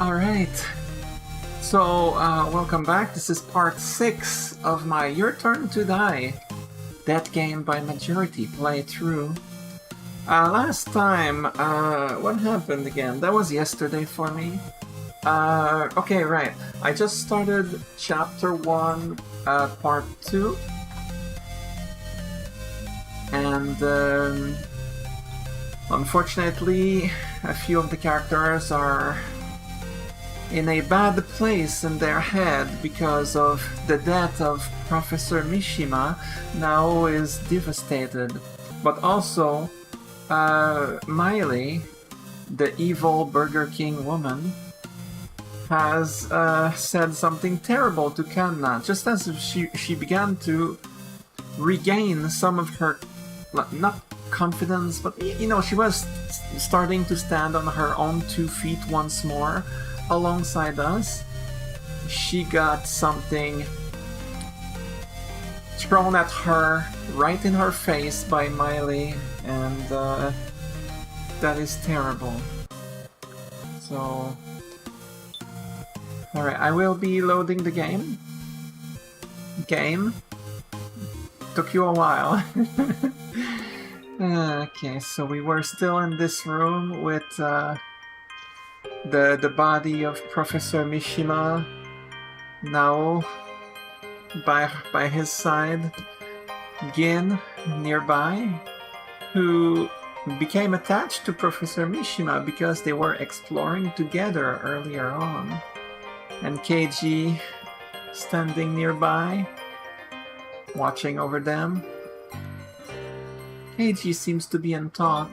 Alright, so welcome back. This is part 6 of my Your Turn to Die That Game by Majority playthrough. Last time, what happened again? That was yesterday for me. Okay, right. I just started chapter 1, part 2. And unfortunately, a few of the characters are in a bad place in their head because of the death of Professor Mishima. Nao is devastated. But also, Miley, the evil Burger King woman, has said something terrible to Kanna, just as if she began to regain some of her, not confidence, but you know, she was starting to stand on her own 2 feet once more alongside us. She got something thrown at her right in her face by Miley, and that is terrible. So, alright, I will be loading the game. Took you a while. Okay, so we were still in this room with the body of Professor Mishima now by his side, Gin nearby, who became attached to Professor Mishima because they were exploring together earlier on, and Keiji standing nearby, watching over them. Keiji seems to be in thought.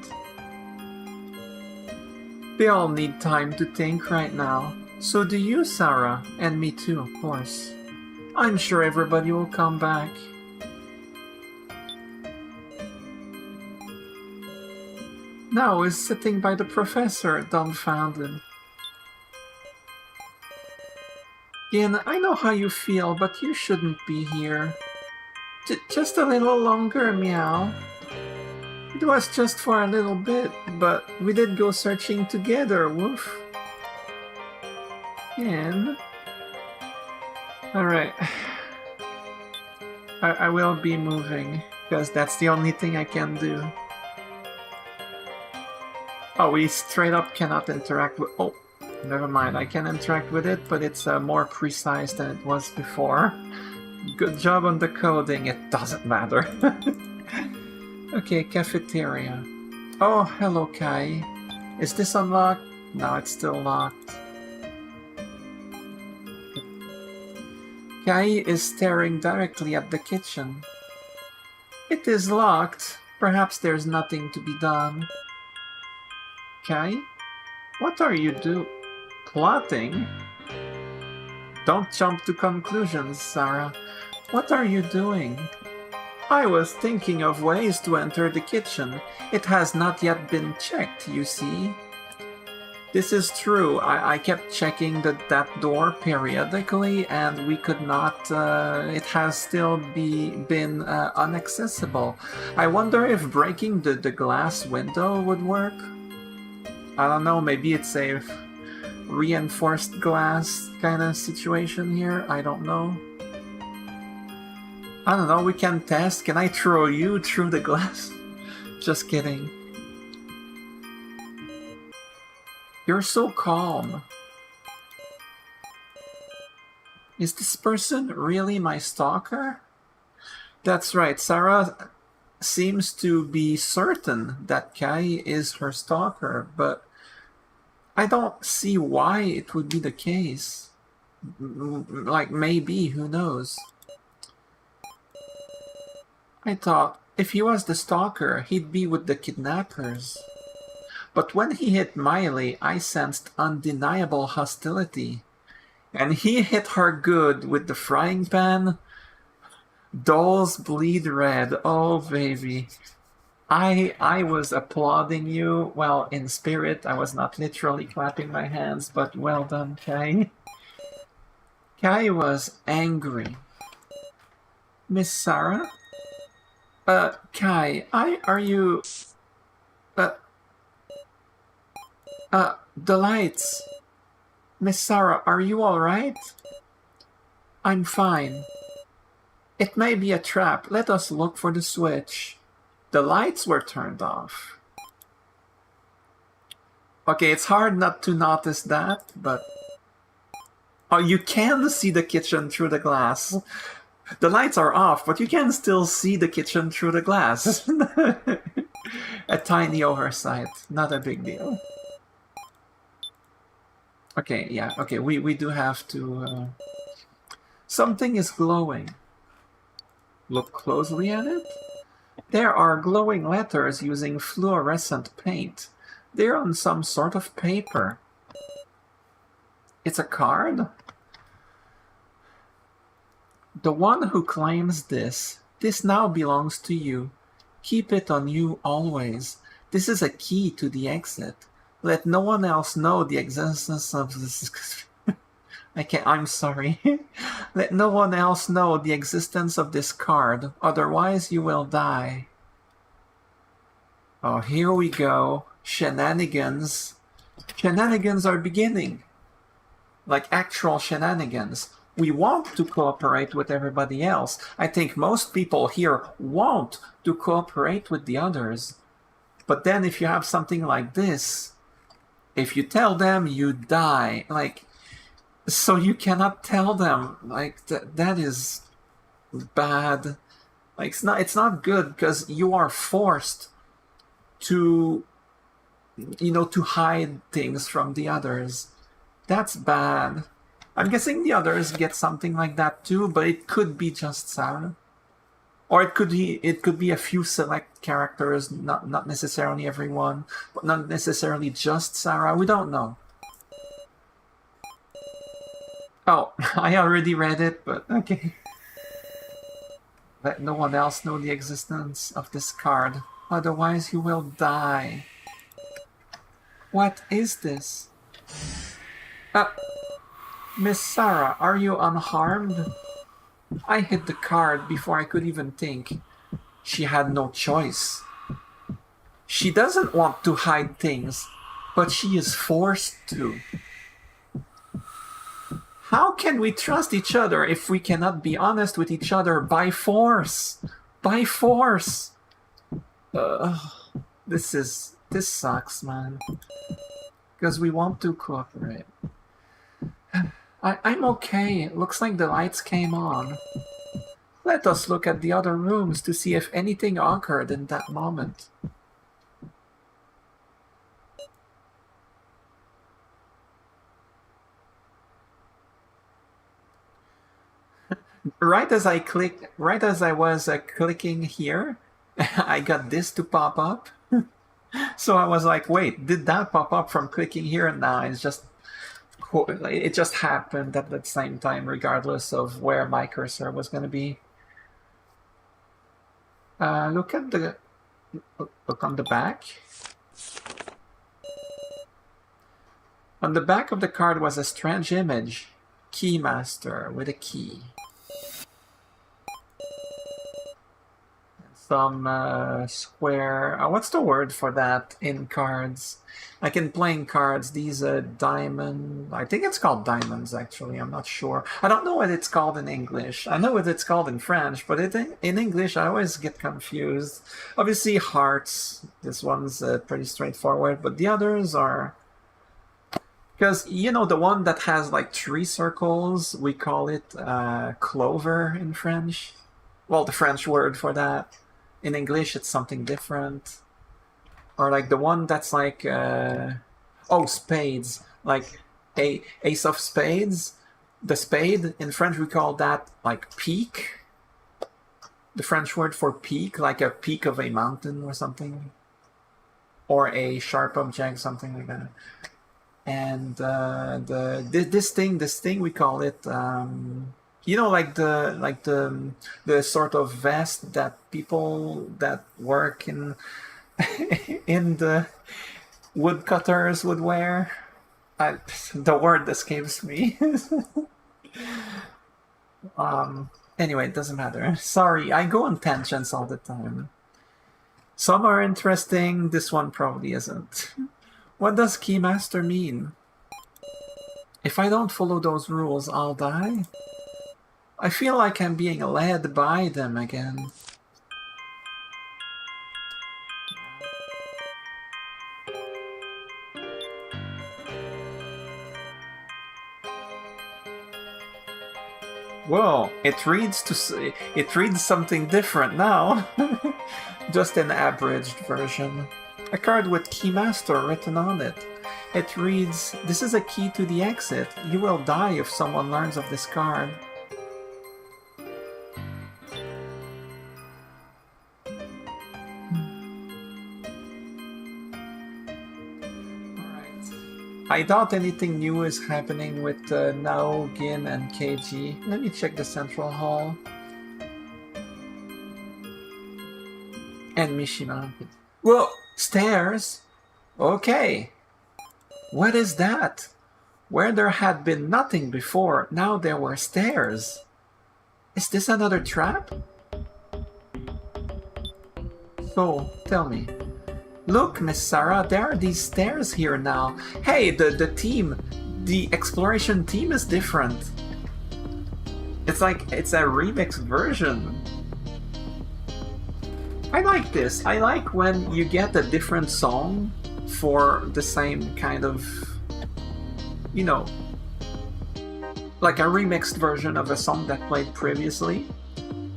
They all need time to think right now. So do you, Sarah, and me too, of course. I'm sure everybody will come back. Nao is sitting by the professor, dumbfounded. Gin, I know how you feel, but you shouldn't be here. Just a little longer, meow. It was just for a little bit, but we did go searching together, woof. And... Alright. I will be moving, because that's the only thing I can do. Oh, we straight up cannot interact with... Oh, never mind. I can interact with it, but it's more precise than it was before. Good job on the coding, it doesn't matter. Okay, cafeteria. Oh, hello, Kai. Is this unlocked? No, it's still locked. Kai is staring directly at the kitchen. It is locked. Perhaps there's nothing to be done. Kai? What are you plotting? Don't jump to conclusions, Sarah. What are you doing? I was thinking of ways to enter the kitchen. It has not yet been checked, you see. This is true. I kept checking that door periodically, and we could not... it has still been inaccessible. I wonder if breaking the glass window would work? I don't know, maybe it's a reinforced glass kind of situation here? I don't know. I don't know, we can test. Can I throw you through the glass? Just kidding. You're so calm. Is this person really my stalker? That's right, Sarah seems to be certain that Kai is her stalker, but I don't see why it would be the case. Like, maybe, who knows? I thought, if he was the stalker, he'd be with the kidnappers. But when he hit Miley, I sensed undeniable hostility. And he hit her good with the frying pan. Dolls bleed red. Oh, baby. I was applauding you. Well, in spirit, I was not literally clapping my hands, but well done, Kai. Kai was angry. Miss Sarah? Kai, are you... the lights. Miss Sarah, are you all right? I'm fine. It may be a trap. Let us look for the switch. The lights were turned off. Okay, it's hard not to notice that, but... Oh, you can see the kitchen through the glass. The lights are off, but you can still see the kitchen through the glass. A tiny oversight. Not a big deal. Okay, yeah, okay, we do have to... Something is glowing. Look closely at it. There are glowing letters using fluorescent paint. They're on some sort of paper. It's a card? The one who claims this now belongs to you. Keep it on you always. This is a key to the exit. Let no one else know the existence of this... I'm sorry. Let no one else know the existence of this card, otherwise you will die. Oh, here we go. Shenanigans. Shenanigans are beginning. Like actual shenanigans. We want to cooperate with everybody else. I think most people here want to cooperate with the others. But then if you have something like this, if you tell them, you die. Like, so you cannot tell them. Like, that is bad. Like, it's not good, because you are forced to, you know, to hide things from the others. That's bad. I'm guessing the others get something like that too, but it could be just Sarah. Or it could be a few select characters, not necessarily everyone, but not necessarily just Sarah. We don't know. Oh, I already read it, but okay. Let no one else know the existence of this card, otherwise you will die. What is this? Miss Sarah, are you unharmed? I hit the card before I could even think. She had no choice. She doesn't want to hide things, but she is forced to. How can we trust each other if we cannot be honest with each other by force? By force! This sucks, man. Because we want to cooperate. I'm okay. It looks like the lights came on. Let us look at the other rooms to see if anything occurred in that moment. Right as I was clicking here, I got this to pop up. So I was like, wait, did that pop up from clicking here? Nah, it just happened at the same time, regardless of where my cursor was going to be. Look on the back. On the back of the card was a strange image. Keymaster with a key. Some square... what's the word for that in cards? Like in playing cards, these diamond... I think it's called diamonds, actually. I'm not sure. I don't know what it's called in English. I know what it's called in French, but in English, I always get confused. Obviously, hearts. This one's pretty straightforward, but the others are... Because, you know, the one that has like 3 circles, we call it clover in French. Well, the French word for that. In English, it's something different. Or like the one that's like... spades. Like ace of spades. The spade, in French, we call that like peak. The French word for peak, like a peak of a mountain or something. Or a sharp object, something like that. And this thing we call it, you know, like the sort of vest that people that work in in the woodcutters would wear. The word escapes me. Anyway, it doesn't matter. Sorry, I go on tangents all the time. Some are interesting. This one probably isn't. What does Keymaster mean? If I don't follow those rules, I'll die. I feel like I'm being led by them again. Whoa, it reads something different now. Just an abridged version. A card with Keymaster written on it. It reads, "This is a key to the exit. You will die if someone learns of this card." I doubt anything new is happening with Nao, Gin, and KG. Let me check the central hall. And Mishima. Whoa! Stairs? Okay. What is that? Where there had been nothing before, now there were stairs. Is this another trap? So, tell me. Look, Miss Sarah, there are these stairs here now. Hey, the team, the exploration team is different. It's like, it's a remix version. I like this. I like when you get a different song for the same kind of, you know, like a remixed version of a song that played previously.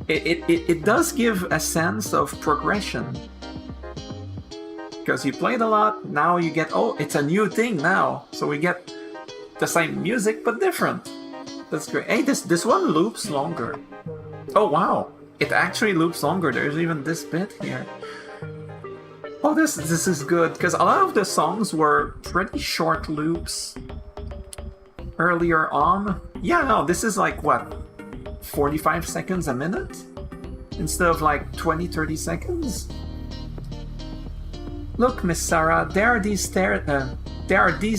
It does give a sense of progression. Because you played a lot, now you get, oh, it's a new thing now. So we get the same music, but different. That's great. Hey, this one loops longer. Oh, wow. It actually loops longer. There's even this bit here. Oh, this is good, because a lot of the songs were pretty short loops earlier on. Yeah, no, this is like, what, 45 seconds a minute? Instead of like 20, 30 seconds? Look, Miss Sarah, there are these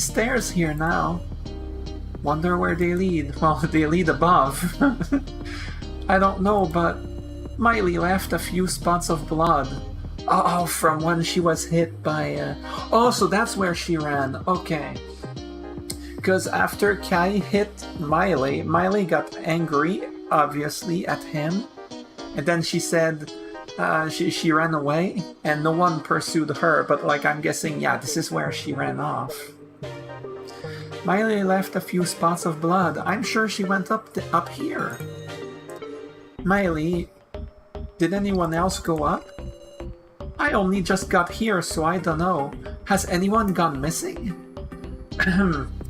stairs here now. Wonder where they lead. Well, they lead above. I don't know, but Miley left a few spots of blood. Oh, from when she was hit by... Oh, so that's where she ran. Okay. Because after Kai hit Miley, Miley got angry, obviously, at him. And then she said... she ran away, and no one pursued her, but like I'm guessing, yeah, this is where she ran off. Miley left a few spots of blood. I'm sure she went up here. Miley, did anyone else go up? I only just got here, so I don't know. Has anyone gone missing?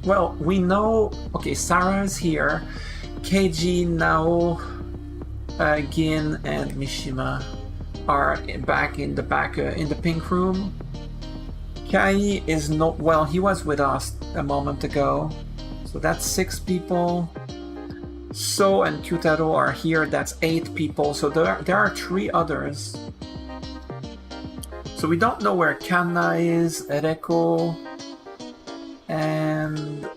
Well, we know... Okay, Sarah's here. KG, Nao, Gin, and Mishima are back in the pink room. Kai is not... Well, he was with us a moment ago. So that's 6 people. So and Kyutaro are here. That's 8 people. So there are 3 others. So we don't know where Kanna is, Ereko, and...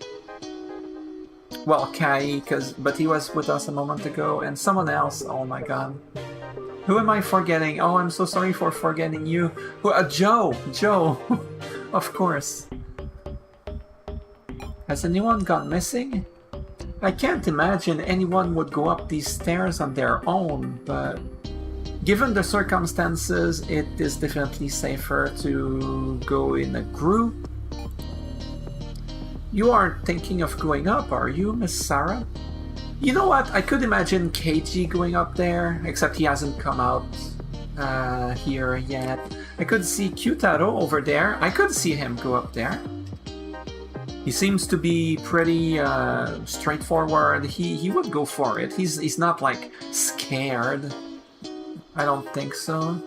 Well, Kai, but he was with us a moment ago, and someone else. Oh my god. Who am I forgetting? Oh, I'm so sorry for forgetting you. Joe! Joe! Of course. Has anyone gone missing? I can't imagine anyone would go up these stairs on their own, but... Given the circumstances, it is definitely safer to go in a group. You aren't thinking of going up, are you, Miss Sarah? You know what? I could imagine Keiji going up there, except he hasn't come out here yet. I could see Kyutaro over there. I could see him go up there. He seems to be pretty straightforward. He would go for it. He's not like scared. I don't think so.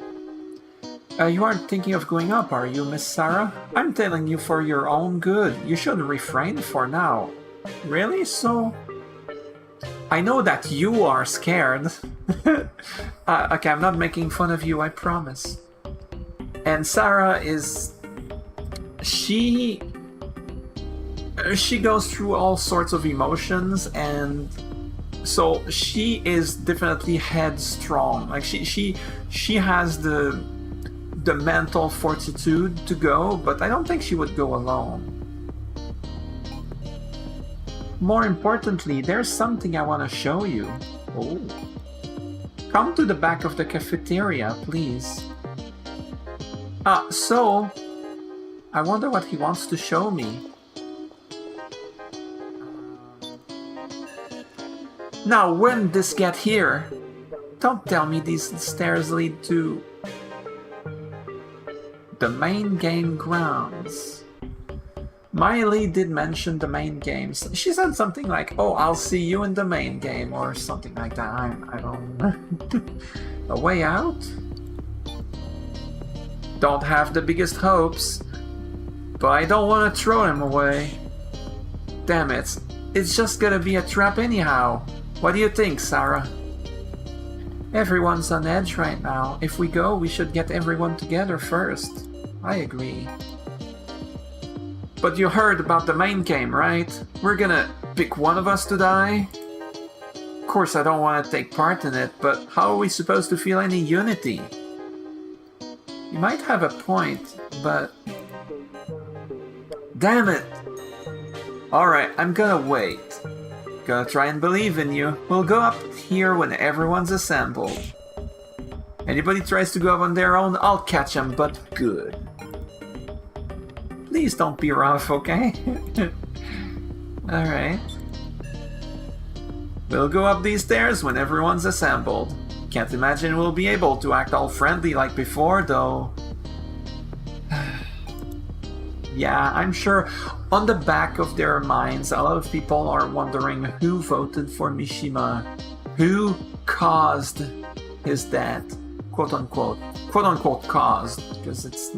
You aren't thinking of going up, are you, Miss Sarah? I'm telling you for your own good. You should refrain for now. Really? So... I know that you are scared. Okay, I'm not making fun of you, I promise. And Sarah is... She goes through all sorts of emotions, and... So she is definitely headstrong. Like she has the mental fortitude to go, but I don't think she would go alone. More importantly, there's something I want to show you. Oh. Come to the back of the cafeteria, please. So... I wonder what he wants to show me. Now, when did this get here? Don't tell me these stairs lead to... the main game grounds. Miley did mention the main games. She said something like, oh, I'll see you in the main game, or something like that. I don't know. A way out? Don't have the biggest hopes, but I don't want to throw them away. Damn it. It's just gonna be a trap anyhow. What do you think, Sarah? Everyone's on edge right now. If we go, we should get everyone together first. I agree. But you heard about the main game, right? We're gonna pick one of us to die? Of course, I don't want to take part in it, but how are we supposed to feel any unity? You might have a point, but... Damn it! Alright, I'm gonna wait. Gonna try and believe in you. We'll go up here when everyone's assembled. Anybody tries to go up on their own, I'll catch them, but good. Please don't be rough, okay? Alright. We'll go up these stairs when everyone's assembled. Can't imagine we'll be able to act all friendly like before, though. Yeah, I'm sure on the back of their minds, a lot of people are wondering who voted for Mishima, who caused his death, quote unquote caused, because it's...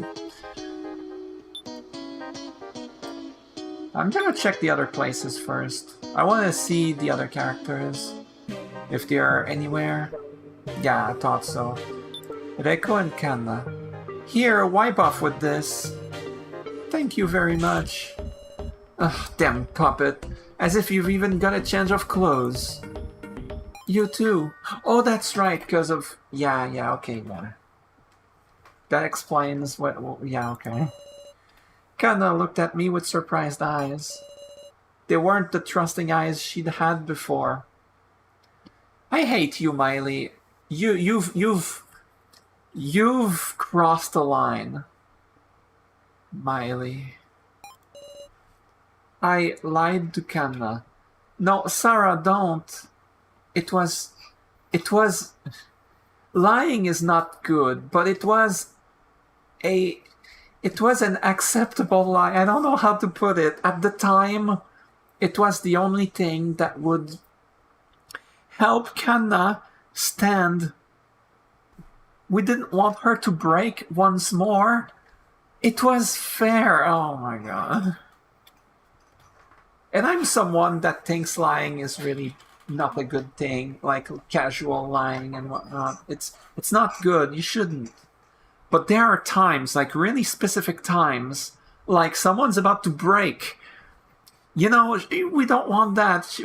I'm gonna check the other places first. I want to see the other characters, if they are anywhere. Yeah, I thought so. Reiko and Kanna. Here, wipe off with this. Thank you very much. Ugh, damn puppet. As if you've even got a change of clothes. You too. Oh, that's right, because of... Yeah, okay, yeah. That explains what... yeah, okay. Kanna looked at me with surprised eyes. They weren't the trusting eyes she'd had before. I hate you, Miley. You've crossed the line. Miley. I lied to Kanna. No, Sarah, don't. It was... Lying is not good, but it was an acceptable lie. I don't know how to put it. At the time, it was the only thing that would help Kanna stand. We didn't want her to break once more. It was fair. Oh my god. And I'm someone that thinks lying is really not a good thing, like casual lying and whatnot. It's not good. You shouldn't. But there are times, like really specific times, like someone's about to break. You know, we don't want that.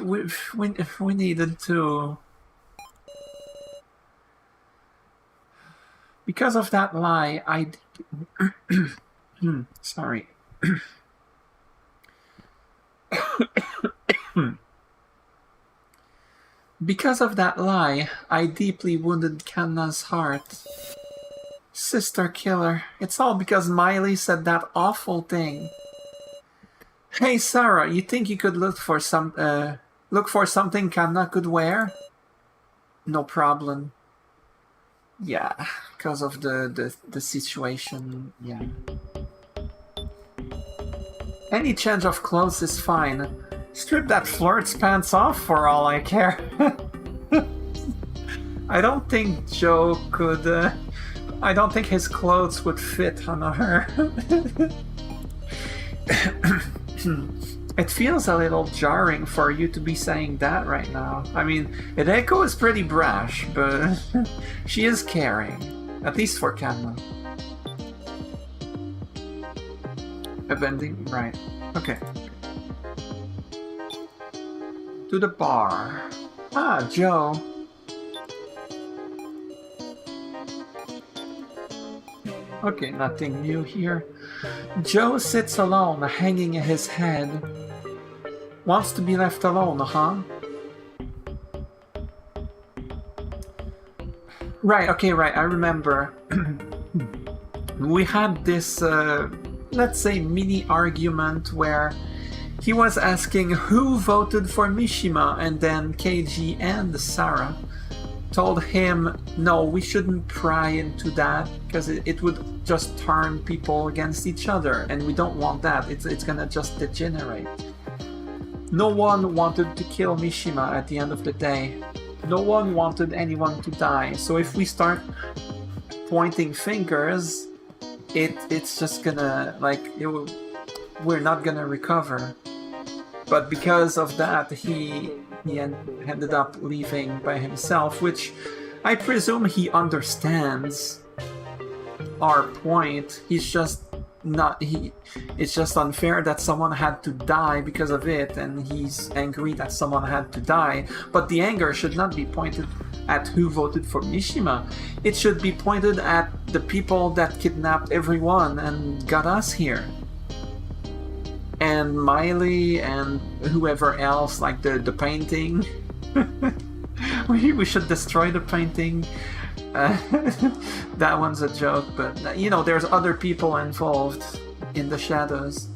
We needed to. Because of that lie, I... Sorry. Because of that lie, I deeply wounded Kanna's heart. Sister killer. It's all because Miley said that awful thing. Hey Sarah, you think you could look for something Kanna could wear? No problem. Yeah, because of the situation, yeah. Any change of clothes is fine. Strip that flirt's pants off for all I care. I don't think Joe could... I don't think his clothes would fit on her. It feels a little jarring for you to be saying that right now. I mean, Reiko is pretty brash, but she is caring. At least for Kanna. A bending? Right. Okay. To the bar. Ah, Joe. Okay, nothing new here. Joe sits alone, hanging his head. Wants to be left alone, huh? Right, okay, right, I remember. We had this, let's say, mini argument where he was asking who voted for Mishima, and then KG and Sarah told him, no, we shouldn't pry into that, because it would just turn people against each other, and we don't want that. It's gonna just degenerate. No one wanted to kill Mishima at the end of the day. No one wanted anyone to die. So if we start pointing fingers, it's just gonna, like, we're not gonna recover. But because of that, he ended up leaving by himself, which I presume he understands our point. He's just not, it's just unfair that someone had to die because of it, and he's angry that someone had to die. But the anger should not be pointed at who voted for Mishima. It should be pointed at the people that kidnapped everyone and got us here. And Miley and whoever else, like the painting. we should destroy the painting. That one's a joke, but you know, there's other people involved in the shadows.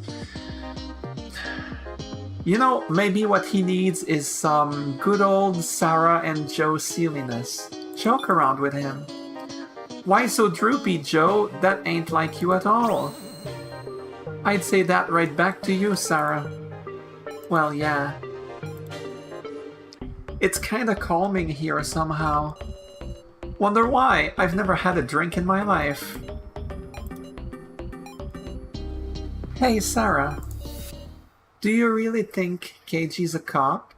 You know, maybe what he needs is some good old Sarah and Joe silliness. Joke around with him. Why so droopy, Joe? That ain't like you at all. I'd say that right back to you, Sarah. Well, yeah. It's kinda calming here somehow. Wonder why? I've never had a drink in my life. Hey, Sarah. Do you really think KG's a cop?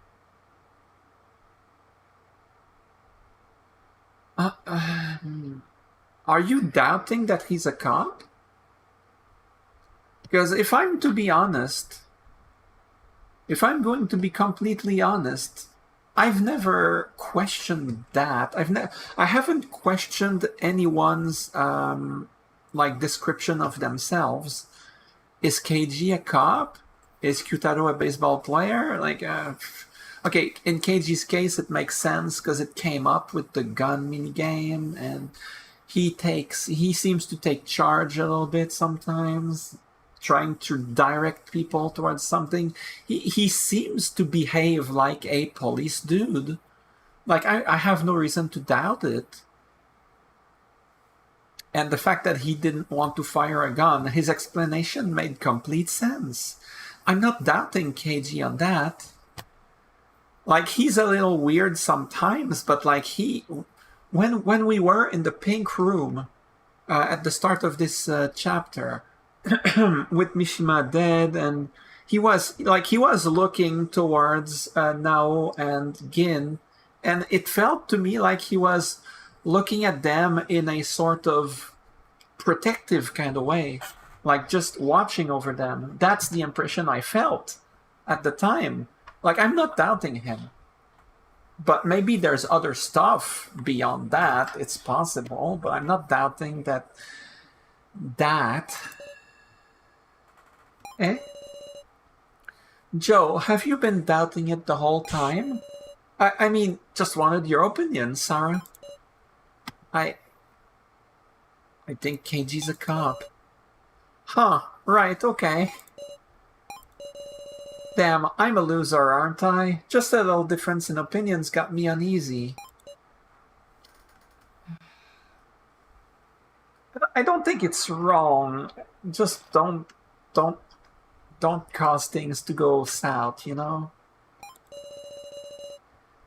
Are you doubting that he's a cop? Because if I'm to be honest, if I'm going to be completely honest, I've never questioned that. I haven't questioned anyone's like description of themselves. Is KG a cop? Is Kyutaro a baseball player? Like, okay, in KG's case, it makes sense because it came up with the gun minigame, and he seems to take charge a little bit sometimes, trying to direct people towards something. He seems to behave like a police dude. Like, I have no reason to doubt it. And the fact that he didn't want to fire a gun, his explanation made complete sense. I'm not doubting KG on that. Like, he's a little weird sometimes, but like when we were in the pink room at the start of this chapter, with Mishima dead, and he was looking towards Nao and Gin, and it felt to me like he was looking at them in a sort of protective kind of way, like just watching over them. That's the impression I felt at the time. Like, I'm not doubting him, but maybe there's other stuff beyond that. It's possible, but I'm not doubting that. Eh? Joe, have you been doubting it the whole time? I mean, just wanted your opinion, Sarah. I think KG's a cop. Huh, right, okay. Damn, I'm a loser, aren't I? Just a little difference in opinions got me uneasy. I don't think it's wrong. Just don't cause things to go south, you know?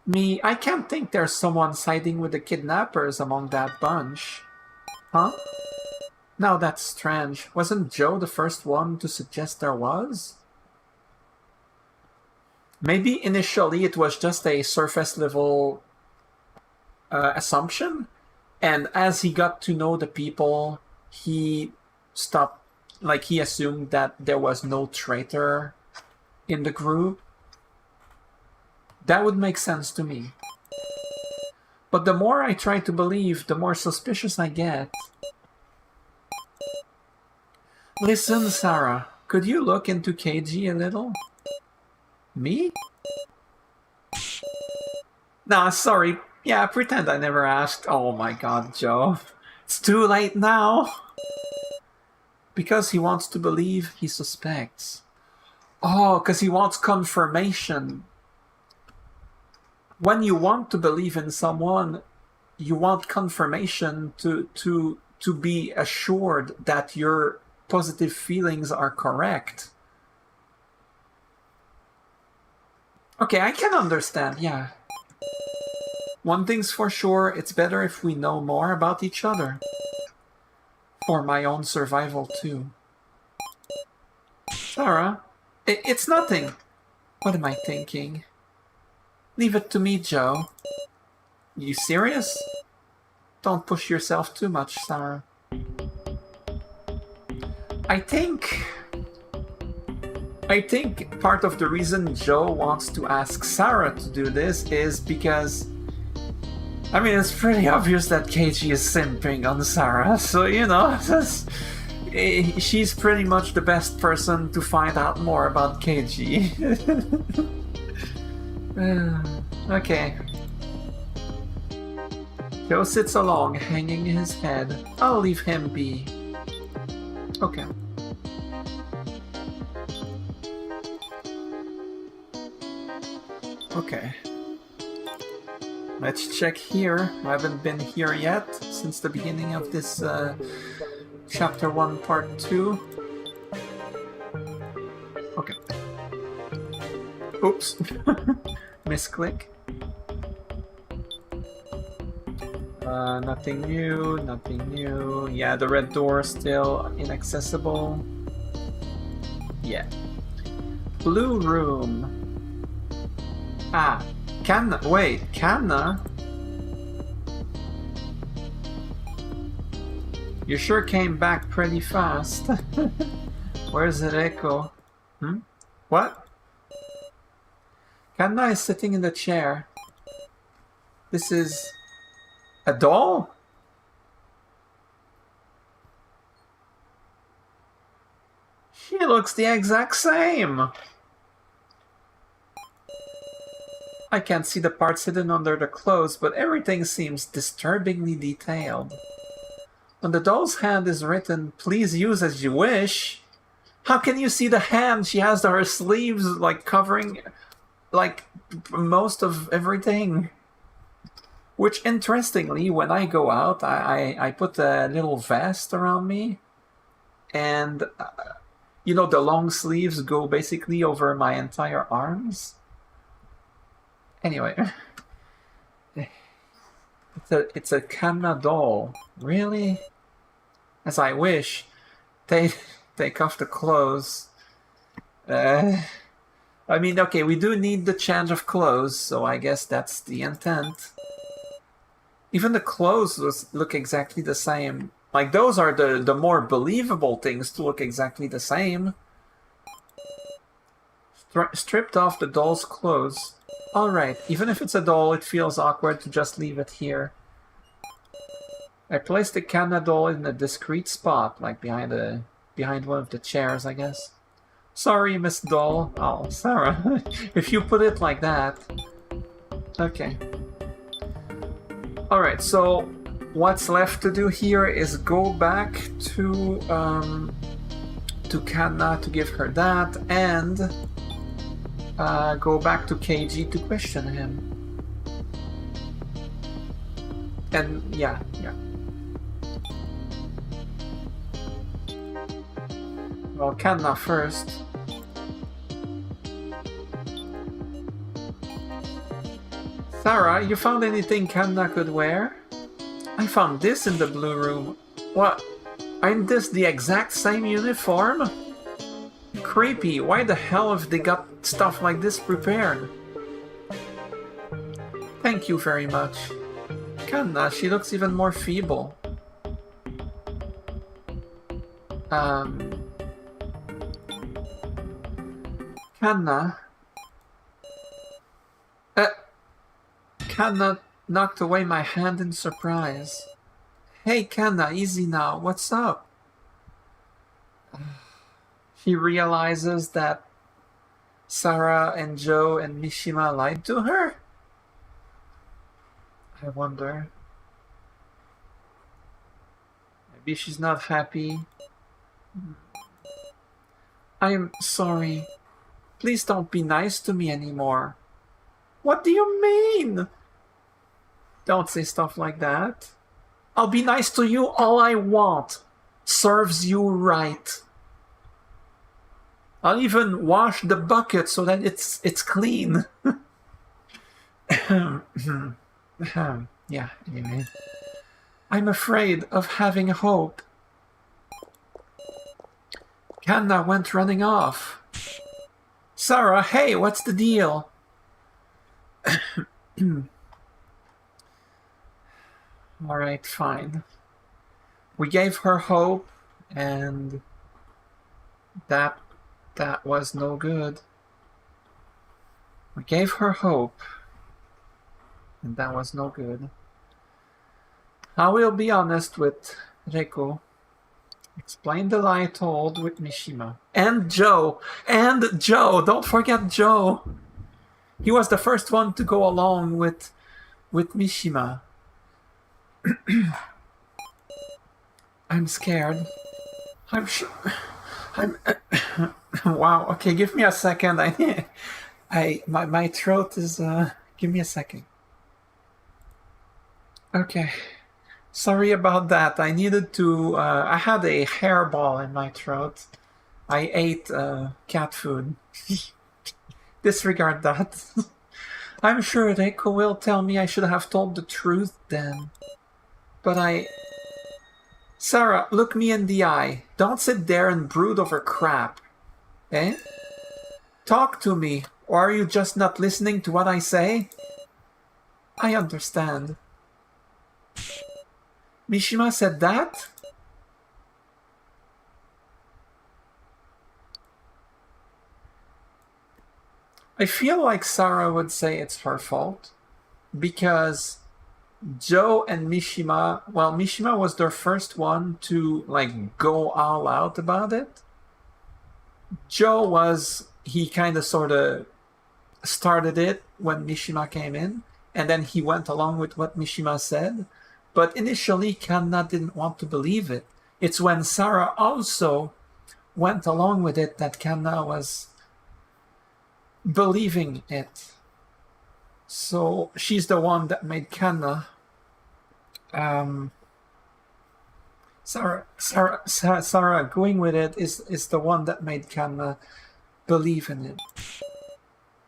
Me, I can't think there's someone siding with the kidnappers among that bunch. Huh? Now that's strange. Wasn't Joe the first one to suggest there was? Maybe initially it was just a surface level assumption, and as he got to know the people, he stopped, like, he assumed that there was no traitor in the group. That would make sense to me. But the more I try to believe, the more suspicious I get. Listen, Sarah, could you look into KG a little? Me? Nah, sorry. Yeah, pretend I never asked. Oh my god, Joe. It's too late now. Because he wants to believe, he suspects. Oh, because he wants confirmation. When you want to believe in someone, you want confirmation to be assured that your positive feelings are correct. Okay, I can understand, yeah. One thing's for sure, it's better if we know more about each other. For my own survival, too. Sarah, it's nothing. What am I thinking? Leave it to me, Joe. You serious? Don't push yourself too much, Sarah. I think part of the reason Joe wants to ask Sarah to do this is because, I mean, it's pretty obvious that Keiji is simping on Sarah, so, you know, she's pretty much the best person to find out more about Keiji. Okay. Joe sits along, hanging his head. I'll leave him be. Okay. Okay. Let's check here. I haven't been here yet since the beginning of this Chapter 1, Part 2. Okay. Oops. Misclick. Nothing new, nothing new. Yeah, the red door is still inaccessible. Yeah. Blue room. Ah, Kanna. Wait, Kanna? You sure came back pretty fast. Where's it echo? Hmm? What? Kanna is sitting in the chair. This is a doll? She looks the exact same. I can't see the parts hidden under the clothes, but everything seems disturbingly detailed. On the doll's hand is written, "Please use as you wish." How can you see the hand? She has her sleeves, like, covering, like, most of everything. Which, interestingly, when I go out, I put a little vest around me. And, you know, the long sleeves go basically over my entire arms. Anyway. It's a Kanna doll. Really? As I wish. Take off the clothes. I mean, okay, we do need the change of clothes, so I guess that's the intent. Even the clothes look exactly the same. Like, those are the more believable things to look exactly the same. Stripped off the doll's clothes. Alright, even if it's a doll, it feels awkward to just leave it here. I placed the Kanna doll in a discreet spot, like behind one of the chairs, I guess. Sorry, Miss Doll. Oh, Sarah, if you put it like that. Okay. Alright, so what's left to do here is go back to Kanna to give her that, and go back to Keiji to question him. And yeah. Well, Kanna first. Sarah, you found anything Kanna could wear? I found this in the blue room. What? Ain't this the exact same uniform? Creepy. Why the hell have they got stuff like this prepared? Thank you very much. Kanna, she looks even more feeble. Kanna. Kanna knocked away my hand in surprise. Hey, Kanna, easy now. What's up? She realizes that Sarah and Joe and Mishima lied to her? I wonder. Maybe she's not happy. I'm sorry. Please don't be nice to me anymore. What do you mean? Don't say stuff like that. I'll be nice to you all I want. Serves you right. I'll even wash the bucket so that it's clean. Yeah, anyway. I'm afraid of having hope. Kanna went running off. Sarah, hey, what's the deal? Alright, fine. We gave her hope, and that was no good. We gave her hope, and that was no good. I will be honest with Reiko. Explain the lie told with Mishima. And Joe! And Joe! Don't forget Joe! He was the first one to go along with Mishima. I'm scared. I'm sure... Wow, okay, give me a second. My throat is... Give me a second. Okay. Sorry about that. I needed to... I had a hairball in my throat. I ate cat food. Disregard that. I'm sure Reiko will tell me I should have told the truth then. But Sarah, look me in the eye. Don't sit there and brood over crap. Eh? Talk to me, or are you just not listening to what I say? I understand. Mishima said that? I feel like Sarah would say it's her fault, because Joe and Mishima, well, Mishima was their first one to, like, go all out about it. Joe he kind of sort of started it when Mishima came in, and then he went along with what Mishima said. But initially, Kanna didn't want to believe it. It's when Sarah also went along with it that Kanna was believing it. So she's the one that made Kanna. Sarah going with it is the one that made Kanna believe in it.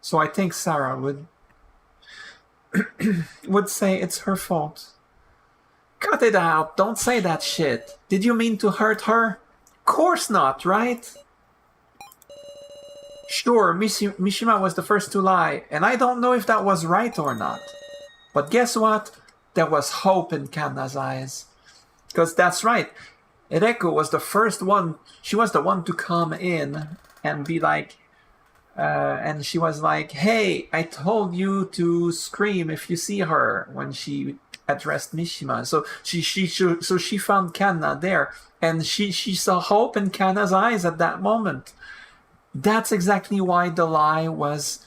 So I think Sarah would say it's her fault. Cut it out! Don't say that shit! Did you mean to hurt her? Course not, right? Sure, Mishima was the first to lie, and I don't know if that was right or not. But guess what? There was hope in Kanna's eyes. Because that's right. Reiko was the first one. She was the one to come in and be like... and she was like, hey, I told you to scream if you see her, when she addressed Mishima. So she found Kanna there, and she saw hope in Kanna's eyes at that moment. That's exactly why the lie was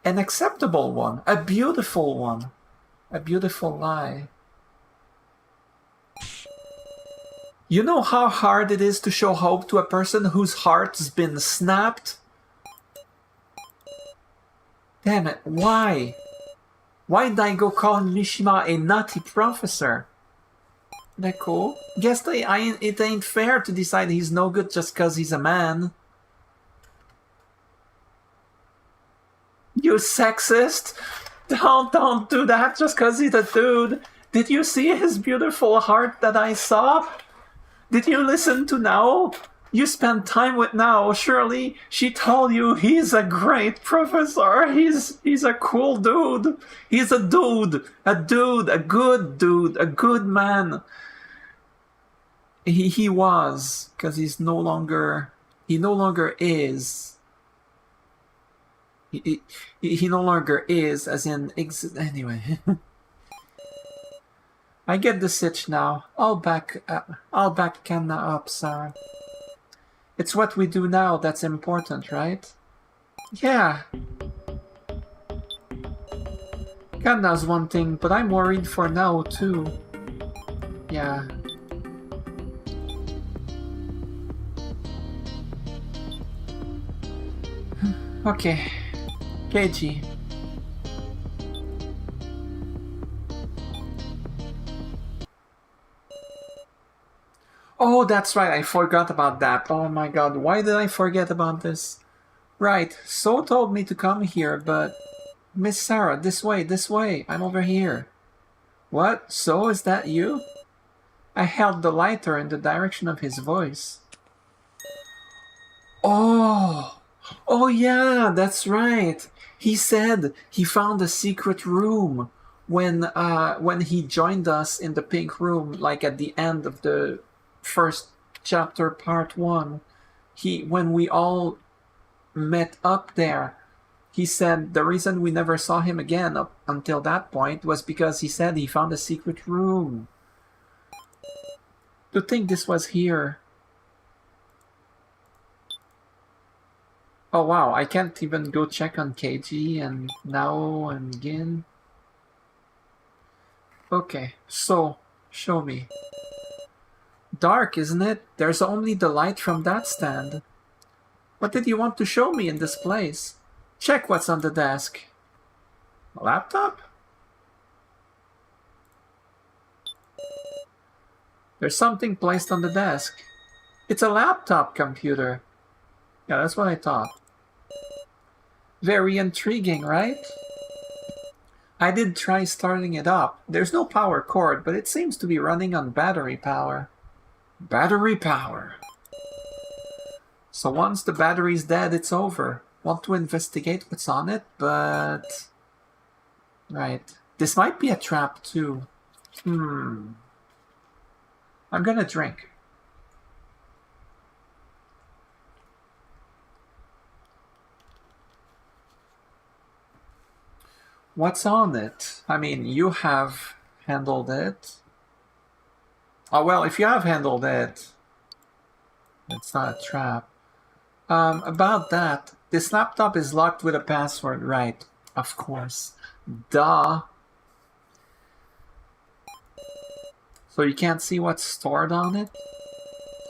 an acceptable one, a beautiful one, a beautiful lie. You know how hard it is to show hope to a person whose heart's been snapped? Damn it, why? Why did I go calling Mishima a nutty professor? Reiko, guess it ain't fair to decide he's no good just cause he's a man. You sexist! Don't do that just cause he's a dude. Did you see his beautiful heart that I saw? Did you listen to Nao? You spent time with Nao. Surely she told you he's a great professor. He's a cool dude. He's a dude, a good dude, a good man. He was, because he no longer is. He no longer is, as in anyway. I get the sitch now. I'll back Kanna up, Sarah. It's what we do now that's important, right? Yeah. God knows one thing, but I'm worried for now, too. Yeah. Okay. KG. Oh, that's right. I forgot about that. Oh my god. Why did I forget about this? Right. So told me to come here, but... Miss Sarah, this way, this way. I'm over here. What? So is that you? I held the lighter in the direction of his voice. Oh! Oh yeah, that's right. He said he found a secret room when he joined us in the pink room, like at the end of the first chapter, part 1. When we all met up there, he said the reason we never saw him again up until that point was because he said he found a secret room. To think this was here. Oh wow, I can't even go check on KG and Nao and Gin. Okay, so, show me. Dark, isn't it? There's only the light from that stand. What did you want to show me in this place? Check what's on the desk. A laptop? There's something placed on the desk. It's a laptop computer. Yeah, that's what I thought. Very intriguing, right? I did try starting it up. There's no power cord, but it seems to be running on battery power. Battery power. So once the battery's dead, it's over. Want to investigate what's on it, but... Right. This might be a trap, too. I'm gonna drink. What's on it? I mean, you have handled it. Oh, well, if you have handled it, it's not a trap. About that, this laptop is locked with a password, right? Of course. Duh. So you can't see what's stored on it?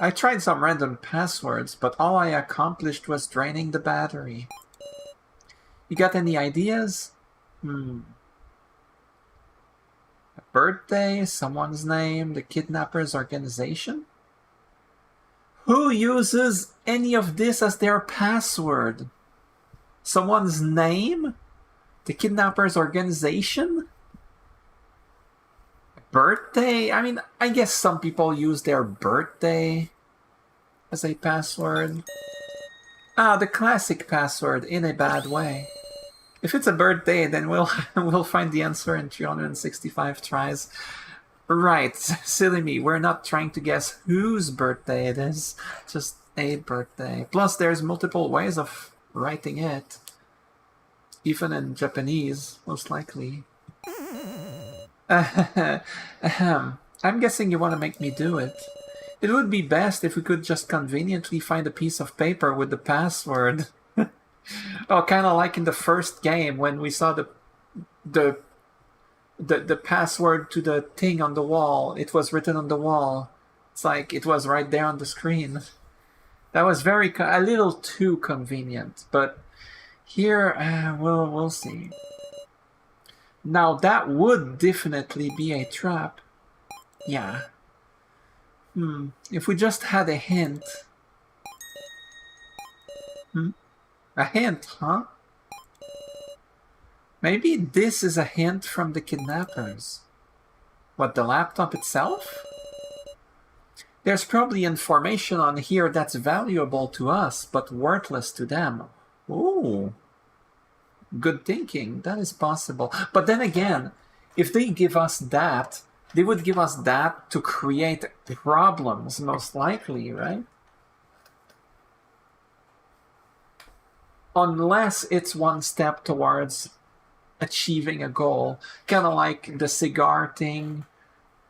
I tried some random passwords, but all I accomplished was draining the battery. You got any ideas? A birthday, someone's name, the kidnapper's organization? Who uses any of this as their password? Someone's name? The kidnapper's organization? Birthday? I mean, I guess some people use their birthday as a password. Ah, the classic password in a bad way. If it's a birthday, then we'll find the answer in 365 tries. Right, silly me. We're not trying to guess whose birthday it is. Just a birthday. Plus, there's multiple ways of writing it. Even in Japanese, most likely. I'm guessing you want to make me do it. It would be best if we could just conveniently find a piece of paper with the password. Oh, kind of like in the first game when we saw the password to the thing on the wall. It was written on the wall. It's like it was right there on the screen. That was a little too convenient, but here we'll see. Now that would definitely be a trap. Yeah. If we just had a hint. A hint, huh? Maybe this is a hint from the kidnappers. What, the laptop itself? There's probably information on here that's valuable to us, but worthless to them. Ooh. Good thinking. That is possible. But then again, if they give us that, they would give us that to create problems, most likely, right? Unless it's one step towards achieving a goal. Kind of like the cigar thing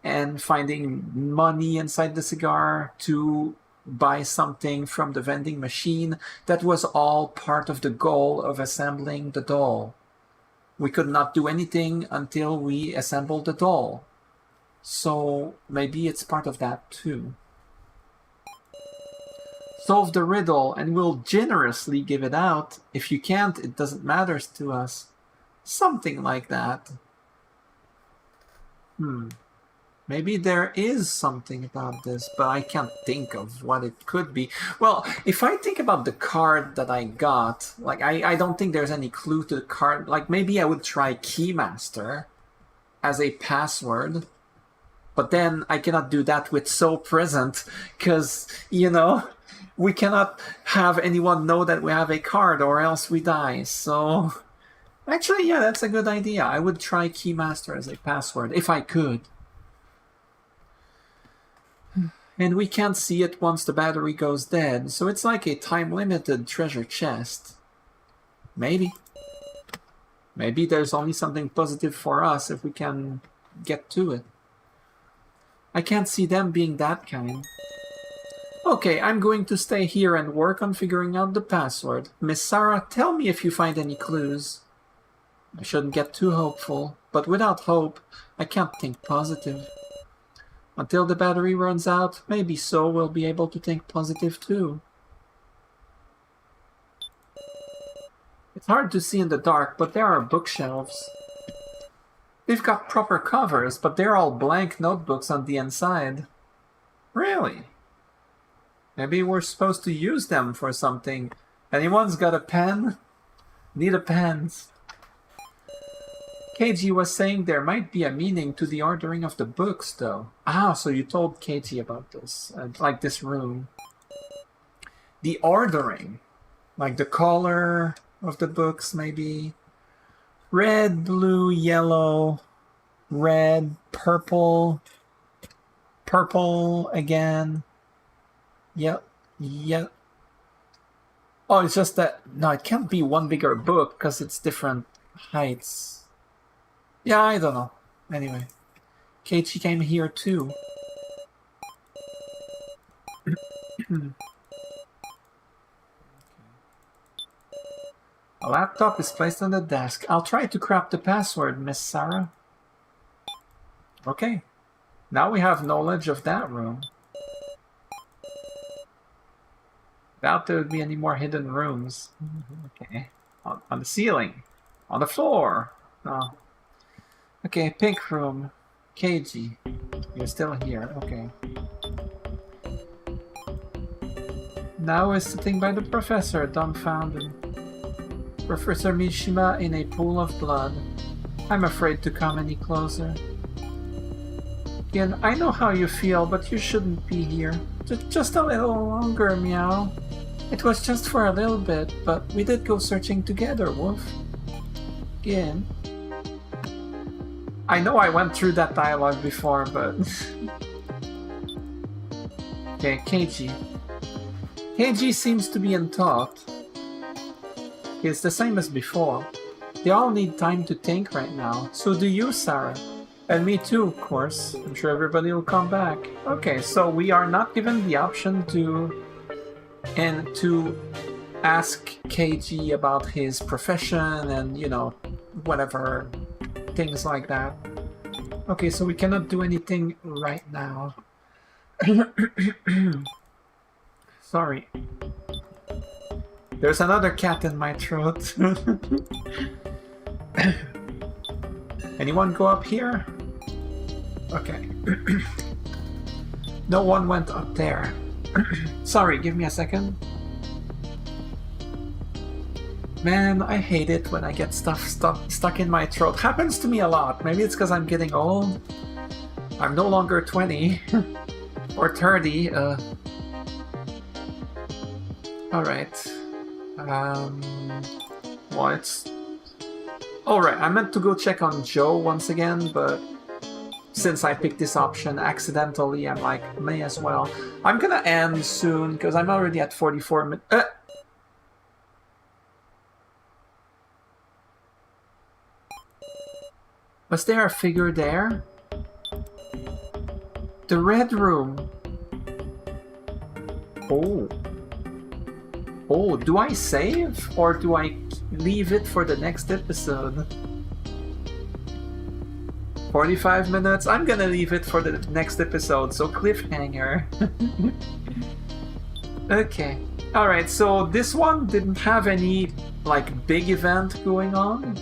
and finding money inside the cigar to buy something from the vending machine. That was all part of the goal of assembling the doll. We could not do anything until we assembled the doll. So maybe it's part of that too. Solve the riddle and we'll generously give it out. If you can't, it doesn't matter to us. Something like that. Maybe there is something about this, but I can't think of what it could be. Well, if I think about the card that I got, like I don't think there's any clue to the card. Like maybe I would try Keymaster as a password, but then I cannot do that with So Present because, you know, we cannot have anyone know that we have a card or else we die. So actually, yeah, that's a good idea. I would try Keymaster as a password if I could. And we can't see it once the battery goes dead, so it's like a time-limited treasure chest. Maybe. Maybe there's only something positive for us if we can get to it. I can't see them being that kind. Okay, I'm going to stay here and work on figuring out the password. Miss Sarah, tell me if you find any clues. I shouldn't get too hopeful, but without hope, I can't think positive. Until the battery runs out, maybe So will be able to think positive too. It's hard to see in the dark, but there are bookshelves. They've got proper covers, but they're all blank notebooks on the inside. Really? Maybe we're supposed to use them for something. Anyone's got a pen? Need a pen. KG was saying there might be a meaning to the ordering of the books, though. Ah, so you told KG about this, like this room. The ordering, like the color of the books, maybe. Red, blue, yellow, red, purple, purple again. Yep, yep. Oh, it's just that, no, it can't be one bigger book because it's different heights. Yeah, I don't know. Anyway, Keiichi came here too. A laptop is placed on the desk. I'll try to crack the password, Miss Sarah. Okay. Now we have knowledge of that room. Doubt there would be any more hidden rooms. Okay. On the ceiling. On the floor. No. Okay, pink room. Keiji. You're still here. Okay. Now is sitting by the professor, dumbfounded. Professor Mishima in a pool of blood. I'm afraid to come any closer. Again, I know how you feel, but you shouldn't be here. Just a little longer, Meow. It was just for a little bit, but we did go searching together, Wolf. Again. I know I went through that dialogue before, but... Okay, Keiji. Keiji seems to be in thought. It's the same as before. They all need time to think right now. So do you, Sarah. And me too, of course. I'm sure everybody will come back. Okay, so we are not given the option to ask Keiji about his profession and, you know, whatever, things like that. Okay, so we cannot do anything right now. Sorry. There's another cat in my throat. Anyone go up here? Okay. No one went up there. Sorry, give me a second. Man, I hate it when I get stuff stuck in my throat. Happens to me a lot. Maybe it's because I'm getting old. I'm no longer 20 or 30. Alright. Well, it's... Alright, I meant to go check on Joe once again, but since I picked this option accidentally, I'm like, may as well. I'm gonna end soon, because I'm already at 44 minutes. Was there a figure there? The red room. Oh. Oh, do I save or do I leave it for the next episode? 45 minutes? I'm gonna leave it for the next episode, so cliffhanger. Okay. Alright, so this one didn't have any, like, big event going on.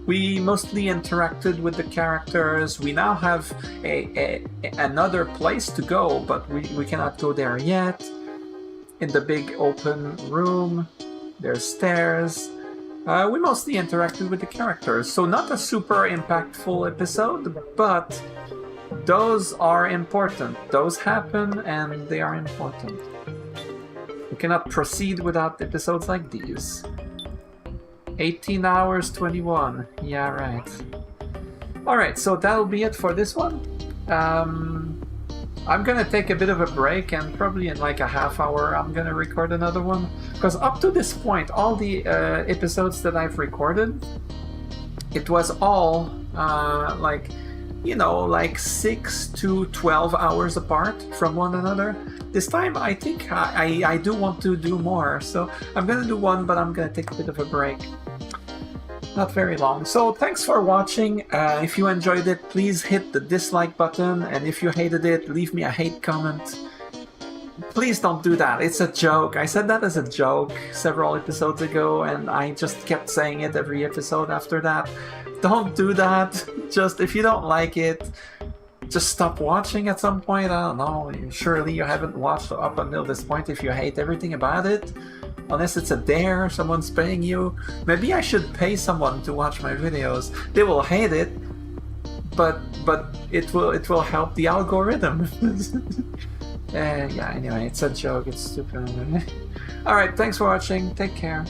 We mostly interacted with the characters. We now have another place to go, but we cannot go there yet. In the big open room, there's stairs. We mostly interacted with the characters, so not a super impactful episode, but those are important. Those happen and they are important. We cannot proceed without episodes like these. 18 hours, 21. Yeah, right. Alright, so that'll be it for this one. I'm gonna take a bit of a break, and probably in like a half hour I'm gonna record another one. Because up to this point, all the episodes that I've recorded, it was all like, you know, like 6 to 12 hours apart from one another. This time I think I do want to do more, so I'm gonna do one, but I'm gonna take a bit of a break. Not very long. So thanks for watching. If you enjoyed it, please hit the dislike button, and if you hated it, leave me a hate comment. Please don't do that. It's a joke. I said that as a joke several episodes ago, and I just kept saying it every episode after that. Don't do that. Just, if you don't like it, just stop watching at some point. I don't know. Surely you haven't watched up until this point if you hate everything about it. Unless it's a dare, someone's paying you. Maybe I should pay someone to watch my videos. They will hate it, but it will help the algorithm. Yeah, anyway, it's a joke. It's stupid. Alright, thanks for watching. Take care.